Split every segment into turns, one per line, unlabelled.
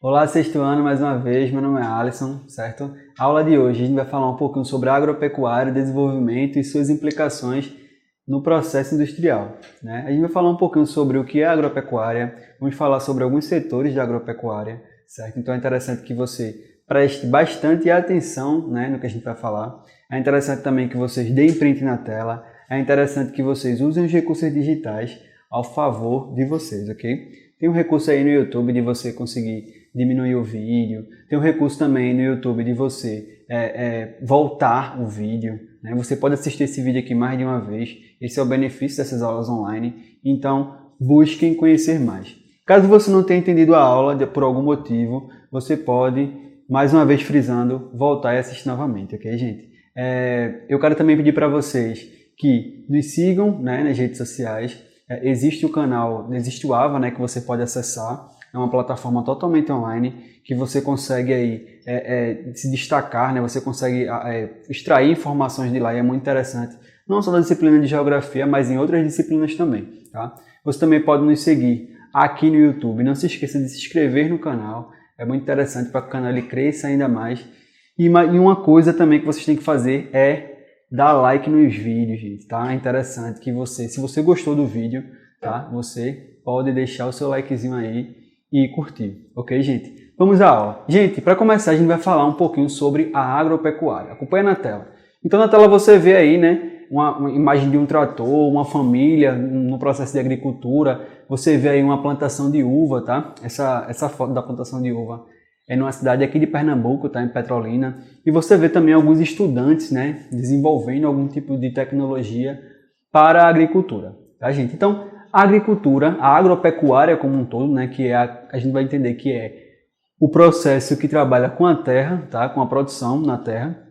Olá, sexto ano, mais uma vez, meu nome é Alisson, certo? A aula de hoje a gente vai falar um pouquinho sobre agropecuária, desenvolvimento e suas implicações no processo industrial, né? A gente vai falar um pouquinho sobre o que é agropecuária, vamos falar sobre alguns setores de agropecuária, certo? Então é interessante que você preste bastante atenção, né, no que a gente vai falar. É interessante também que vocês deem print na tela, é interessante que vocês usem os recursos digitais ao favor de vocês, ok? Tem um recurso aí no YouTube de você conseguir diminuir o vídeo. Tem um recurso também no YouTube de você voltar o vídeo, né? Você pode assistir esse vídeo aqui mais de uma vez. Esse é o benefício dessas aulas online. Então, busquem conhecer mais. Caso você não tenha entendido a aula por algum motivo, você pode, mais uma vez frisando, voltar e assistir novamente, ok, gente? Eu quero também pedir para vocês que nos sigam, né, nas redes sociais. Existe o canal, existe o AVA, né, que você pode acessar. É uma plataforma totalmente online que você consegue aí, se destacar, né? Você consegue extrair informações de lá e é muito interessante. Não só da disciplina de geografia, mas em outras disciplinas também. Tá? Você também pode nos seguir aqui no YouTube. Não se esqueça de se inscrever no canal. É muito interessante para que o canal ele cresça ainda mais. E uma coisa também que vocês têm que fazer é dar like nos vídeos, gente. Tá? É interessante que você, se você gostou do vídeo, tá? Você pode deixar o seu likezinho aí e curtir, ok, gente? Vamos à aula. Gente, para começar, a gente vai falar um pouquinho sobre a agropecuária. Acompanha na tela. Então, na tela você vê aí, né, uma imagem de um trator, uma família no processo de agricultura. Você vê aí uma plantação de uva, tá? Essa foto da plantação de uva é numa cidade aqui de Pernambuco, tá? Em Petrolina. E você vê também alguns estudantes, né, desenvolvendo algum tipo de tecnologia para a agricultura, tá, gente? Então, a agricultura, a agropecuária como um todo, né, que é a gente vai entender que é o processo que trabalha com a terra, tá, com a produção na terra,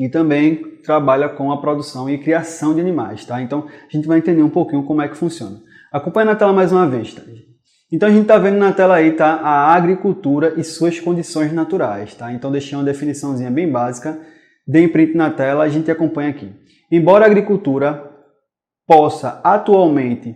e também trabalha com a produção e criação de animais, tá? Então a gente vai entender um pouquinho como é que funciona. Acompanha na tela mais uma vez, tá? Então a gente está vendo na tela aí, tá, a agricultura e suas condições naturais, tá? Então deixei uma definiçãozinha bem básica, dê print na tela, a gente acompanha aqui. Embora a agricultura possa atualmente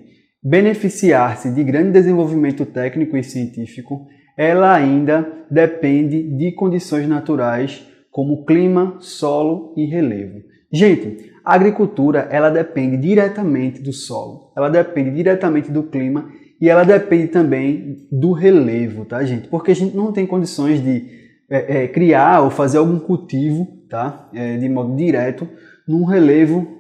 beneficiar-se de grande desenvolvimento técnico e científico, ela ainda depende de condições naturais como clima, solo e relevo. Gente, a agricultura ela depende diretamente do solo, ela depende diretamente do clima e ela depende também do relevo, tá, gente? Porque a gente não tem condições de criar ou fazer algum cultivo, tá, de modo direto num relevo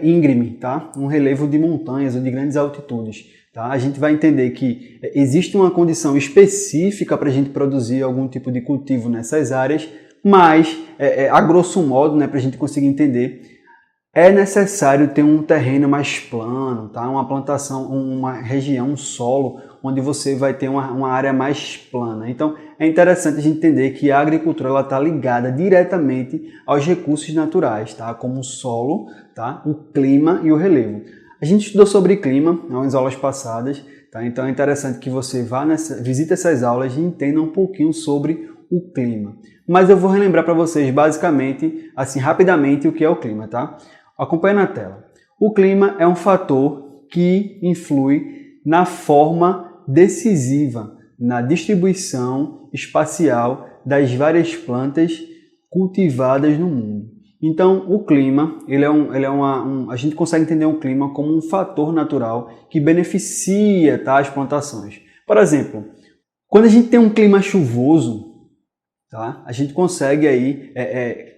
íngreme, tá? Um relevo de montanhas ou de grandes altitudes. Tá? A gente vai entender que existe uma condição específica para a gente produzir algum tipo de cultivo nessas áreas, mas, a grosso modo, né, para a gente conseguir entender, é necessário ter um terreno mais plano, tá? Uma plantação, uma região, um solo, onde você vai ter uma área mais plana. Então, é interessante a gente entender que a agricultura está ligada diretamente aos recursos naturais, tá? Como o solo, tá? O clima e o relevo. A gente estudou sobre clima nas aulas passadas, tá? Então é interessante que você visite essas aulas e entenda um pouquinho sobre o clima. Mas eu vou relembrar para vocês basicamente, assim, rapidamente, o que é o clima, tá? Acompanhe na tela. O clima é um fator que influi na forma decisiva na distribuição espacial das várias plantas cultivadas no mundo. Então, o clima, a gente consegue entender o clima como um fator natural que beneficia, tá, as plantações. Por exemplo, quando a gente tem um clima chuvoso, tá, a gente consegue aí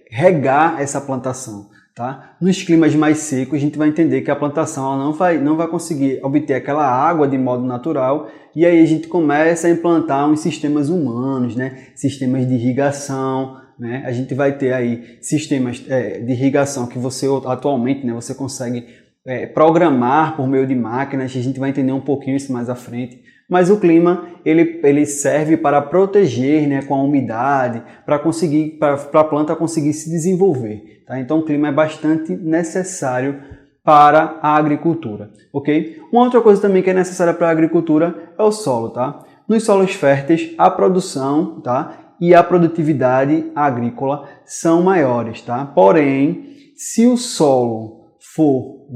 regar essa plantação. Tá? Nos climas mais secos, a gente vai entender que a plantação ela não vai conseguir obter aquela água de modo natural e aí a gente começa a implantar uns sistemas humanos, né? Sistemas de irrigação, né? A gente vai ter aí sistemas de irrigação que você atualmente, né, você consegue programar por meio de máquinas, a gente vai entender um pouquinho isso mais à frente. Mas o clima ele serve para proteger, né, com a umidade, para a planta conseguir se desenvolver. Tá? Então o clima é bastante necessário para a agricultura, ok? Uma outra coisa também que é necessária para a agricultura é o solo, tá? Nos solos férteis a produção, tá, e a produtividade agrícola são maiores, tá? Porém, se o solo for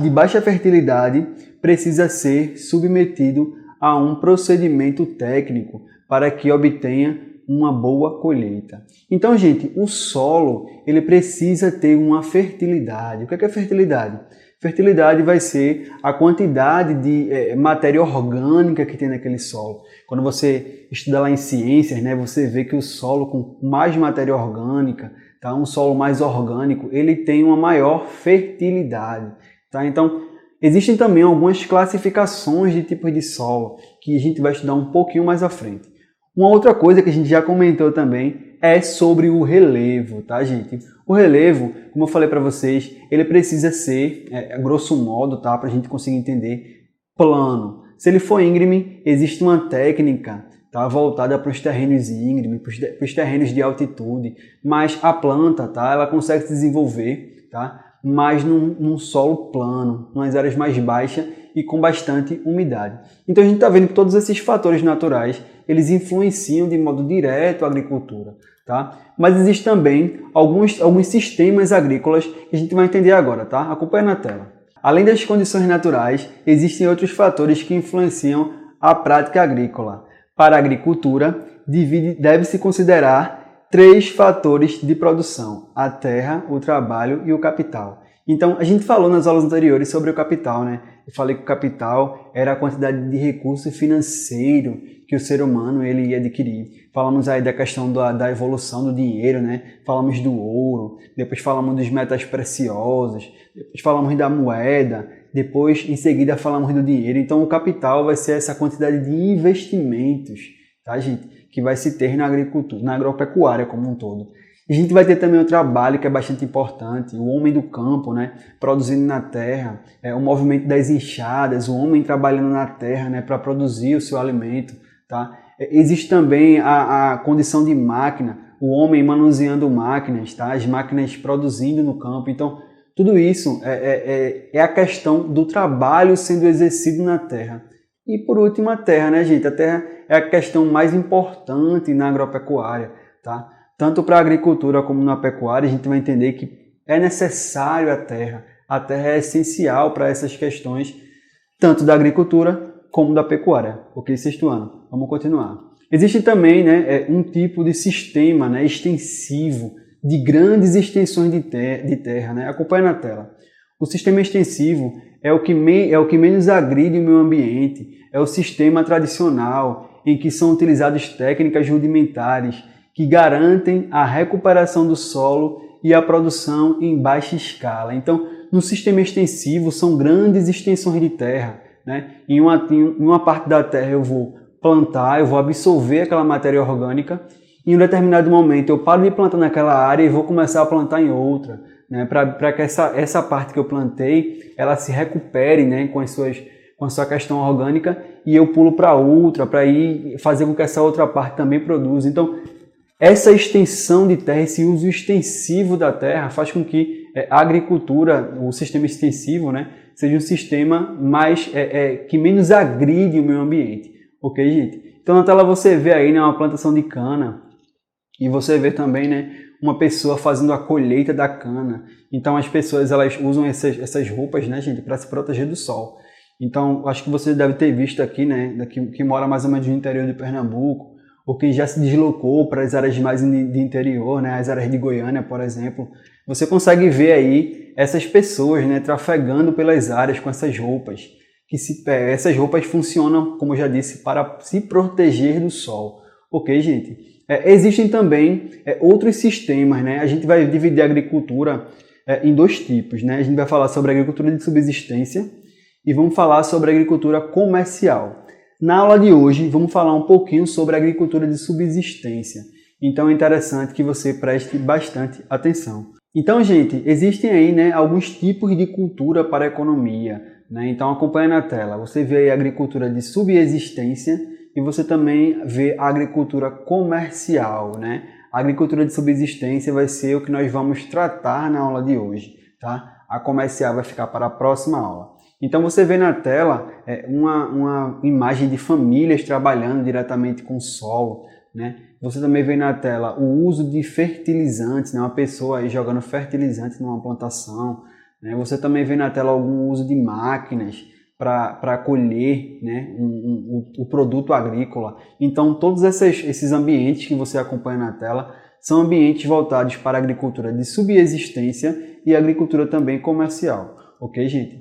de baixa fertilidade, precisa ser submetido a um procedimento técnico para que obtenha uma boa colheita. Então, gente, o solo ele precisa ter uma fertilidade. O que é fertilidade? Fertilidade vai ser a quantidade de matéria orgânica que tem naquele solo. Quando você estuda lá em ciências, né, você vê que o solo com mais matéria orgânica, tá, um solo mais orgânico, ele tem uma maior fertilidade. Tá? Então, existem também algumas classificações de tipos de solo que a gente vai estudar um pouquinho mais à frente. Uma outra coisa que a gente já comentou também é sobre o relevo, tá, gente? O relevo, como eu falei para vocês, ele precisa ser, grosso modo, tá, para a gente conseguir entender, plano. Se ele for íngreme, existe uma técnica, tá, voltada para os terrenos íngremes, para os terrenos de altitude, mas a planta, tá, ela consegue se desenvolver, tá, mas num solo plano, nas áreas mais baixas e com bastante umidade. Então a gente está vendo que todos esses fatores naturais eles influenciam de modo direto a agricultura, tá? Mas existem também alguns sistemas agrícolas que a gente vai entender agora, tá? Acompanha na tela. Além das condições naturais, existem outros fatores que influenciam a prática agrícola. Para a agricultura, deve-se considerar 3 fatores de produção: a terra, o trabalho e o capital. Então, a gente falou nas aulas anteriores sobre o capital, né? Eu falei que o capital era a quantidade de recurso financeiro que o ser humano ele ia adquirir. Falamos aí da questão da evolução do dinheiro, né? Falamos do ouro, depois falamos dos metais preciosos, depois falamos da moeda, depois, em seguida, falamos do dinheiro. Então, o capital vai ser essa quantidade de investimentos, tá, gente? Que vai se ter na agricultura, na agropecuária como um todo. A gente vai ter também o trabalho, que é bastante importante, o homem do campo, né, produzindo na terra, o movimento das enxadas, o homem trabalhando na terra, né, para produzir o seu alimento. Tá? Existe também a condição de máquina, o homem manuseando máquinas, tá? As máquinas produzindo no campo. Então, tudo isso é a questão do trabalho sendo exercido na terra. E por último, a terra, né, gente? A terra é a questão mais importante na agropecuária, tá? Tanto para a agricultura como na pecuária, a gente vai entender que é necessário a terra. A terra é essencial para essas questões, tanto da agricultura como da pecuária. Ok, sexto ano. Vamos continuar. Existe também, né, um tipo de sistema, né, extensivo, de grandes extensões de terra. Né? Acompanha na tela. O sistema extensivo é o que menos agride o meio ambiente. É o sistema tradicional, em que são utilizadas técnicas rudimentares, que garantem a recuperação do solo e a produção em baixa escala. Então, no sistema extensivo, são grandes extensões de terra. Né? Em uma parte da terra eu vou plantar, eu vou absorver aquela matéria orgânica, e em um determinado momento eu paro de plantar naquela área e vou começar a plantar em outra, né? Para que essa parte que eu plantei, ela se recupere, né? com a sua questão orgânica, e eu pulo para outra, para ir fazer com que essa outra parte também produza. Então, essa extensão de terra, esse uso extensivo da terra faz com que a agricultura, o sistema extensivo, né, seja um sistema que menos agride o meio ambiente. Ok, gente? Então na tela você vê aí, né, uma plantação de cana, e você vê também, né, uma pessoa fazendo a colheita da cana. Então as pessoas elas usam essas roupas, né, gente, para se proteger do sol. Então acho que você deve ter visto aqui, né, que mora mais ou menos no interior de Pernambuco, ou quem já se deslocou para as áreas mais de interior, né, as áreas de Goiânia, por exemplo, você consegue ver aí essas pessoas, né, trafegando pelas áreas com essas roupas. Essas roupas funcionam, como eu já disse, para se proteger do sol. Ok, gente? Existem também outros sistemas, né? A gente vai dividir a agricultura em 2 tipos, né? A gente vai falar sobre a agricultura de subsistência e vamos falar sobre a agricultura comercial. Na aula de hoje, vamos falar um pouquinho sobre a agricultura de subsistência. Então é interessante que você preste bastante atenção. Então, gente, existem aí, né, alguns tipos de cultura para a economia. Né? Então acompanha na tela. Você vê aí a agricultura de subsistência e você também vê a agricultura comercial. Né? A agricultura de subsistência vai ser o que nós vamos tratar na aula de hoje. Tá? A comercial vai ficar para a próxima aula. Então você vê na tela uma imagem de famílias trabalhando diretamente com o solo. Né? Você também vê na tela o uso de fertilizantes, né? Uma pessoa aí jogando fertilizantes numa plantação. Né? Você também vê na tela algum uso de máquinas, para colher, né, o produto agrícola. Então, todos esses ambientes que você acompanha na tela são ambientes voltados para a agricultura de subsistência e agricultura também comercial. Ok, gente?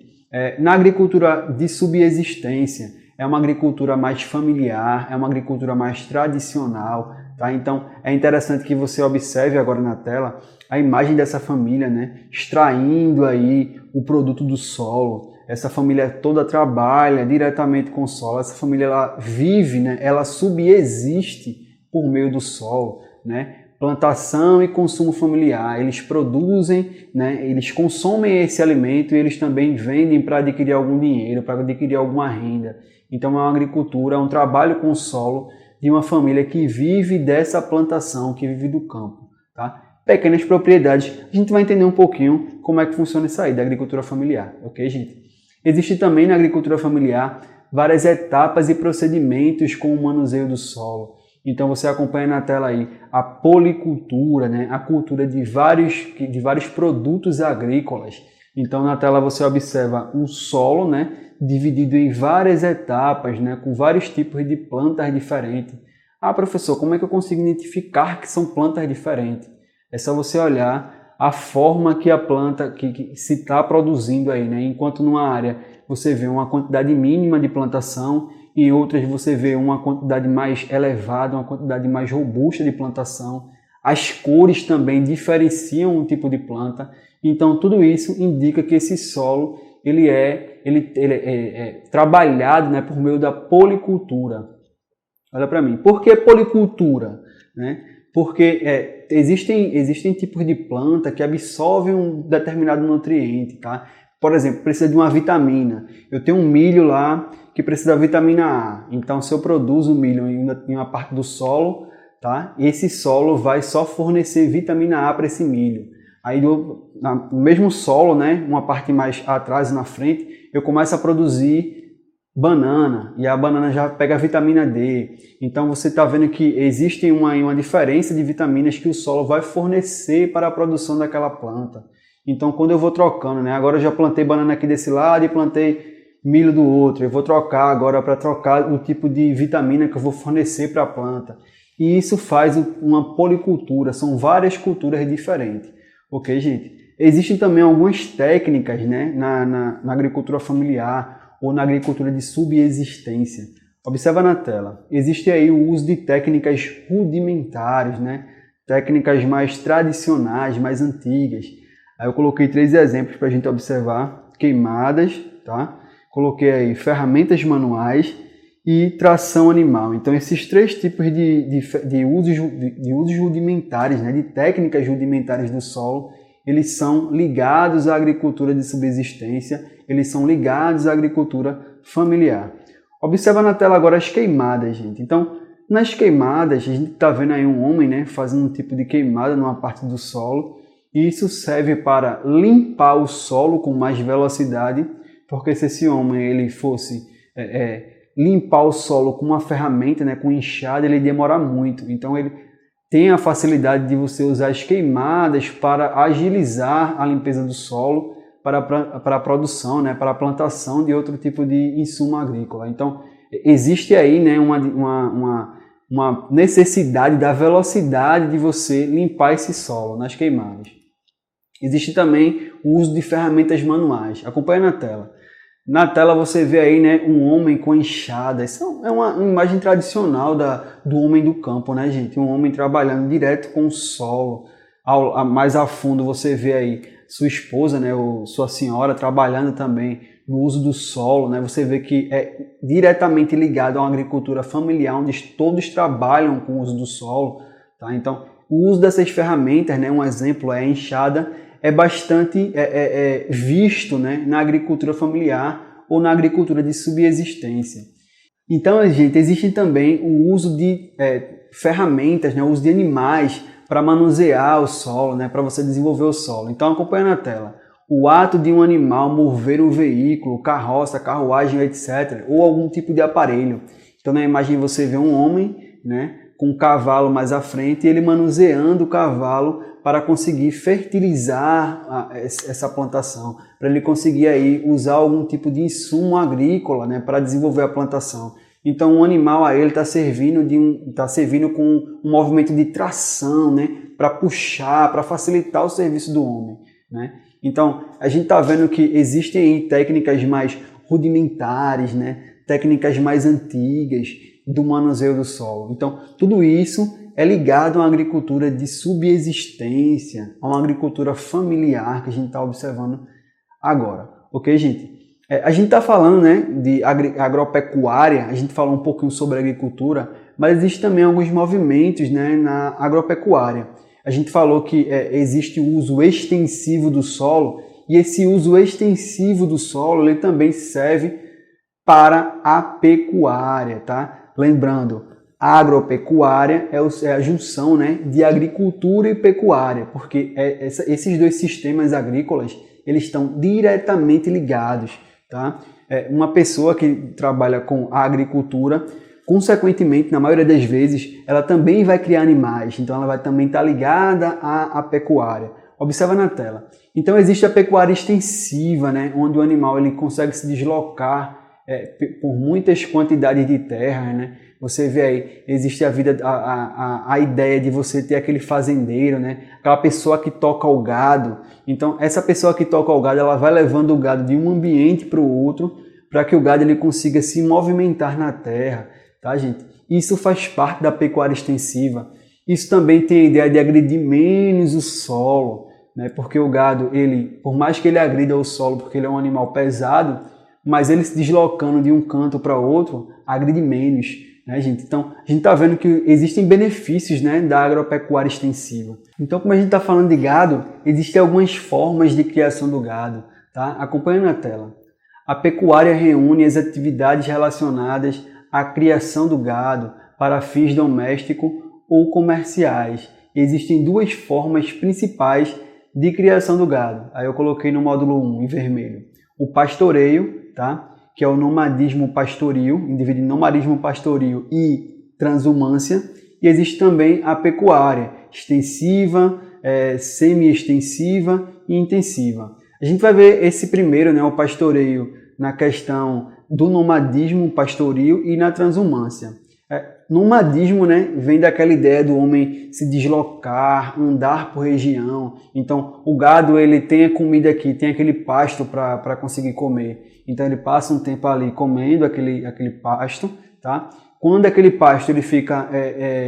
Na agricultura de subsistência, é uma agricultura mais familiar, é uma agricultura mais tradicional, tá? Então, é interessante que você observe agora na tela a imagem dessa família, né, extraindo aí o produto do solo. Essa família toda trabalha diretamente com o solo, essa família ela vive, né, ela subsiste por meio do solo, né? Plantação e consumo familiar, eles produzem, né, eles consomem esse alimento e eles também vendem para adquirir algum dinheiro, para adquirir alguma renda. Então é uma agricultura, é um trabalho com o solo de uma família que vive dessa plantação, que vive do campo, tá? Pequenas propriedades, a gente vai entender um pouquinho como é que funciona isso aí da agricultura familiar, ok, gente? Existe também na agricultura familiar várias etapas e procedimentos com o manuseio do solo. Então você acompanha na tela aí a policultura, né? A cultura de vários produtos agrícolas. Então na tela você observa um solo, né, dividido em várias etapas, né, com vários tipos de plantas diferentes. Ah, professor, como é que eu consigo identificar que são plantas diferentes? É só você olhar a forma que a planta que se está produzindo aí, né? Enquanto numa área você vê uma quantidade mínima de plantação, em outras você vê uma quantidade mais elevada, uma quantidade mais robusta de plantação. As cores também diferenciam um tipo de planta. Então tudo isso indica que esse solo ele é trabalhado, né, por meio da policultura. Olha para mim, por que policultura? Né? Porque existem tipos de planta que absorvem um determinado nutriente, tá? Por exemplo, precisa de uma vitamina. Eu tenho um milho lá que precisa da vitamina A. Então, se eu produzo milho em uma parte do solo, tá? Esse solo vai só fornecer vitamina A para esse milho. Aí, no mesmo solo, né, uma parte mais atrás e na frente, eu começo a produzir banana, e a banana já pega a vitamina D. Então você está vendo que existe uma diferença de vitaminas que o solo vai fornecer para a produção daquela planta. Então quando eu vou trocando, né, agora eu já plantei banana aqui desse lado e plantei milho do outro, eu vou trocar agora para trocar o tipo de vitamina que eu vou fornecer para a planta. E isso faz uma policultura, são várias culturas diferentes. Ok, gente? Existem também algumas técnicas, né, na agricultura familiar, ou na agricultura de subsistência. Observa na tela. Existe aí o uso de técnicas rudimentares, né? Técnicas mais tradicionais, mais antigas. Aí eu coloquei 3 exemplos para a gente observar. Queimadas, tá? Coloquei aí ferramentas manuais e tração animal. Então esses 3 tipos de usos rudimentares, né? De técnicas rudimentares do solo, eles são ligados à agricultura de subsistência, eles são ligados à agricultura familiar. Observa na tela agora as queimadas, gente. Então, nas queimadas, a gente está vendo aí um homem, né, fazendo um tipo de queimada numa parte do solo, e isso serve para limpar o solo com mais velocidade, porque se esse homem ele fosse limpar o solo com uma ferramenta, né, com enxada, ele ia demorar muito. Então, ele tem a facilidade de você usar as queimadas para agilizar a limpeza do solo para a produção, né, para a plantação de outro tipo de insumo agrícola. Então, existe aí, né, uma necessidade da velocidade de você limpar esse solo nas queimadas. Existe também o uso de ferramentas manuais. Acompanhe na tela. Na tela você vê aí, né, um homem com enxada. Isso é uma imagem tradicional do homem do campo, né, gente? Um homem trabalhando direto com o solo. Mais a fundo você vê aí sua esposa, né, ou sua senhora trabalhando também no uso do solo, né? Você vê que é diretamente ligado a uma agricultura familiar, onde todos trabalham com o uso do solo, tá? Então, o uso dessas ferramentas, né, um exemplo é a enxada, é bastante visto, né, na agricultura familiar ou na agricultura de subsistência. Então, gente, existe também o uso de ferramentas, né, o uso de animais para manusear o solo, né, para você desenvolver o solo. Então, acompanha na tela. O ato de um animal mover um veículo, carroça, carruagem, etc., ou algum tipo de aparelho. Então, na imagem você vê um homem, né, com um cavalo mais à frente e ele manuseando o cavalo para conseguir fertilizar essa plantação, para ele conseguir aí usar algum tipo de insumo agrícola, né, para desenvolver a plantação. Então o animal aí ele está servindo com um movimento de tração, né, para puxar, para facilitar o serviço do homem, né? Então a gente está vendo que existem aí técnicas mais rudimentares, né, técnicas mais antigas do manuseio do solo. Então tudo isso é ligado a uma agricultura de subsistência, a uma agricultura familiar que a gente está observando agora. Ok, gente? A gente está falando, né, de agropecuária, a gente falou um pouquinho sobre agricultura, mas existem também alguns movimentos, né, na agropecuária. A gente falou que existe o uso extensivo do solo, e esse uso extensivo do solo ele também serve para a pecuária, tá? Lembrando, a agropecuária é a junção, né, de agricultura e pecuária, porque esses dois sistemas agrícolas eles estão diretamente ligados. Tá? Uma pessoa que trabalha com a agricultura, consequentemente, na maioria das vezes, ela também vai criar animais, então ela vai também estar ligada à pecuária. Observa na tela. Então existe a pecuária extensiva, né, onde o animal ele consegue se deslocar por muitas quantidades de terra, né? Você vê aí, existe a ideia de você ter aquele fazendeiro, né? Aquela pessoa que toca o gado. Então, essa pessoa que toca o gado, ela vai levando o gado de um ambiente para o outro, para que o gado ele consiga se movimentar na terra, tá, gente? Isso faz parte da pecuária extensiva. Isso também tem a ideia de agredir menos o solo, né? Porque o gado, por mais que ele agrida o solo, porque ele é um animal pesado, mas ele se deslocando de um canto para outro, agride menos, né, gente? Então, a gente está vendo que existem benefícios, né, da agropecuária extensiva. Então, como a gente está falando de gado, existem algumas formas de criação do gado, tá? Acompanha na tela. A pecuária reúne as atividades relacionadas à criação do gado para fins domésticos ou comerciais. Existem duas formas principais de criação do gado. Aí eu coloquei no módulo 1, em vermelho. O pastoreio, tá? Que é o nomadismo pastoril, dividido em nomadismo pastoril e transumância. E existe também a pecuária extensiva, semi-extensiva e intensiva. A gente vai ver esse primeiro, né, o pastoreio, na questão do nomadismo pastoril e na transumância. Nomadismo, né, vem daquela ideia do homem se deslocar, andar por região. Então, o gado ele tem a comida aqui, tem aquele pasto para conseguir comer. Então, ele passa um tempo ali comendo aquele pasto, tá? Quando aquele pasto ele fica,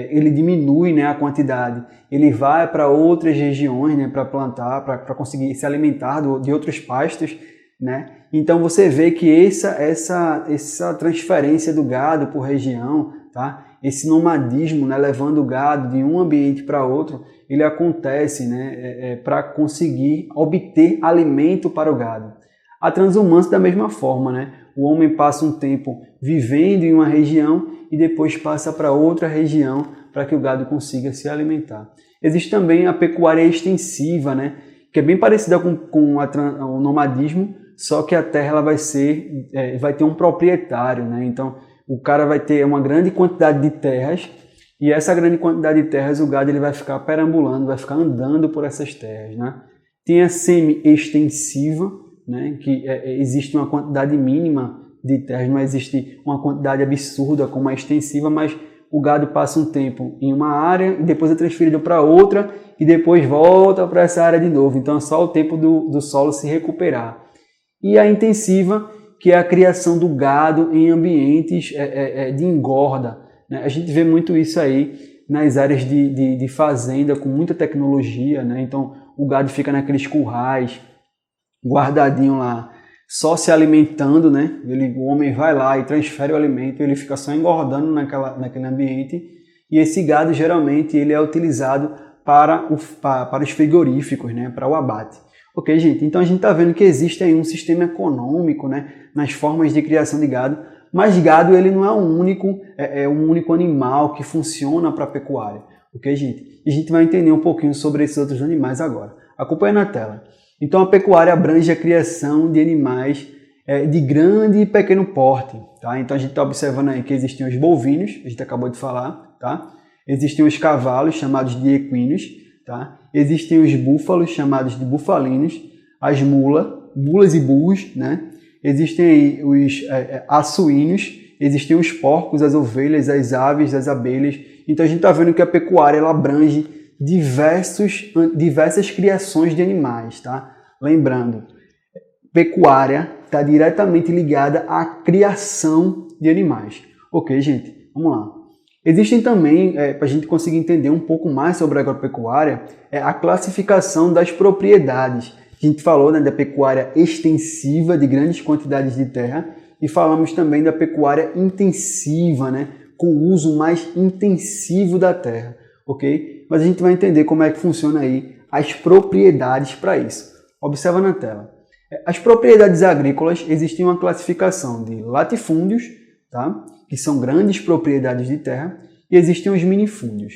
ele diminui, né, a quantidade, ele vai para outras regiões, né, para plantar, para conseguir se alimentar de outros pastos, né? Então, você vê que essa transferência do gado por região, tá? Esse nomadismo, né, levando o gado de um ambiente para outro, ele acontece, né, para conseguir obter alimento para o gado. A transumância da mesma forma, né? O homem passa um tempo vivendo em uma região e depois passa para outra região para que o gado consiga se alimentar. Existe também a pecuária extensiva, né, que é bem parecida com o nomadismo, só que a terra ela vai ter um proprietário, né? Então o cara vai ter uma grande quantidade de terras e essa grande quantidade de terras o gado ele vai ficar perambulando, vai ficar andando por essas terras, né? Tem a semi-extensiva, né? Que existe uma quantidade mínima de terras, não existe uma quantidade absurda como a extensiva, mas o gado passa um tempo em uma área e depois é transferido para outra e depois volta para essa área de novo. Então é só o tempo do solo se recuperar. E a intensiva, que é a criação do gado em ambientes de engorda, né? A gente vê muito isso aí nas áreas de fazenda com muita tecnologia, né? Então o gado fica naqueles currais, guardadinho lá, só se alimentando, né? O homem vai lá e transfere o alimento, ele fica só engordando naquele ambiente e esse gado geralmente ele é utilizado para os frigoríficos, né? Para o abate. Ok, gente? Então a gente está vendo que existe aí um sistema econômico, né, nas formas de criação de gado, mas gado ele não é um único animal que funciona para a pecuária. Ok, gente? E a gente vai entender um pouquinho sobre esses outros animais agora. Acompanha na tela. Então a pecuária abrange a criação de animais de grande e pequeno porte. Tá? Então a gente está observando aí que existem os bovinos, a gente acabou de falar, tá? Existem os cavalos chamados de equinos, tá? Existem os búfalos, chamados de bufalinos, as mulas e burros, né? Existem aí os açuínos, existem os porcos, as ovelhas, as aves, as abelhas. Então a gente está vendo que a pecuária ela abrange diversas criações de animais, tá? Lembrando, pecuária está diretamente ligada à criação de animais. Ok, gente? Vamos lá. Existem também, para a gente conseguir entender um pouco mais sobre a agropecuária, a classificação das propriedades. A gente falou, né, da pecuária extensiva, de grandes quantidades de terra, e falamos também da pecuária intensiva, né, com o uso mais intensivo da terra. Ok? Mas a gente vai entender como é que funciona aí as propriedades para isso. Observa na tela. As propriedades agrícolas, existem uma classificação de latifúndios, tá? Que são grandes propriedades de terra, e existem os minifúndios.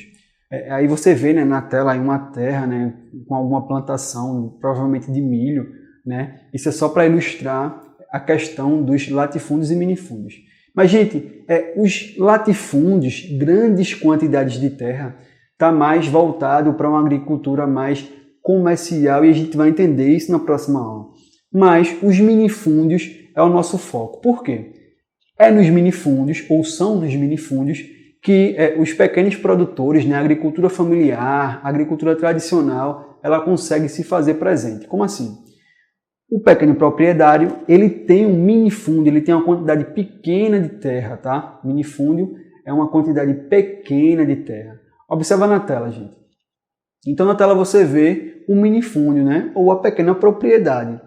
Aí você vê, né, na tela aí uma terra, né, com alguma plantação, provavelmente de milho, né? Isso é só para ilustrar a questão dos latifúndios e minifúndios. Mas, gente, os latifúndios, grandes quantidades de terra, está mais voltado para uma agricultura mais comercial e a gente vai entender isso na próxima aula. Mas os minifúndios é o nosso foco. Por quê? É nos minifúndios, ou são nos minifúndios, que os pequenos produtores, né, a agricultura familiar, a agricultura tradicional, ela consegue se fazer presente. Como assim? O pequeno proprietário, ele tem um minifúndio, ele tem uma quantidade pequena de terra, tá? Minifúndio é uma quantidade pequena de terra. Observa na tela, gente. Então, na tela você vê o minifúndio, né? Ou a pequena propriedade.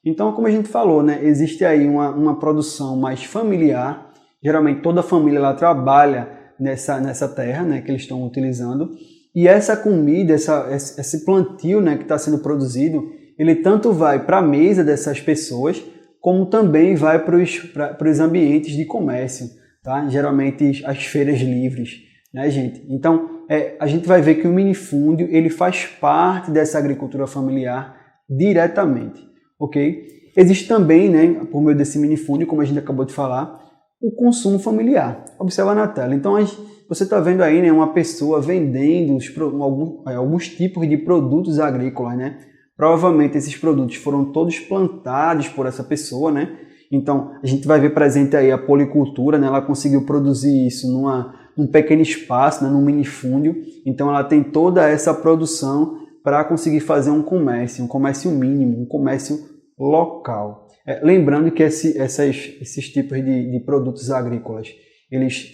Então, como a gente falou, né? Existe aí uma produção mais familiar. Geralmente, toda a família ela trabalha nessa terra, né? Que eles estão utilizando. E essa comida, esse plantio, né? Que está sendo produzido, ele tanto vai para a mesa dessas pessoas, como também vai para os ambientes de comércio, tá? Geralmente, as feiras livres, né, gente? Então, a gente vai ver que o minifúndio ele faz parte dessa agricultura familiar diretamente, ok? Existe também, né, por meio desse minifúndio, como a gente acabou de falar, o consumo familiar. Observa na tela. Então, você está vendo aí, né, uma pessoa vendendo alguns tipos de produtos agrícolas, né? Provavelmente esses produtos foram todos plantados por essa pessoa, né? Então, a gente vai ver presente aí a policultura, né? Ela conseguiu produzir isso num pequeno espaço, né? Num minifúndio. Então, ela tem toda essa produção para conseguir fazer um comércio mínimo, um comércio local. Lembrando que esses tipos de produtos agrícolas, eles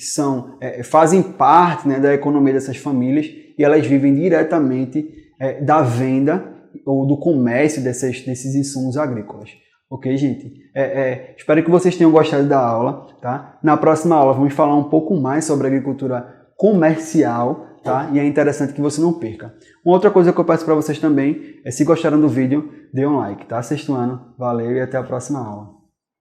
fazem parte, né, da economia dessas famílias e elas vivem diretamente da venda ou do comércio desses insumos agrícolas. Ok, gente? Espero que vocês tenham gostado da aula, tá? Na próxima aula vamos falar um pouco mais sobre agricultura comercial, tá? E é interessante que você não perca. Uma outra coisa que eu peço para vocês também é, se gostaram do vídeo, dê um like, tá? Sexto ano, valeu e até a próxima aula.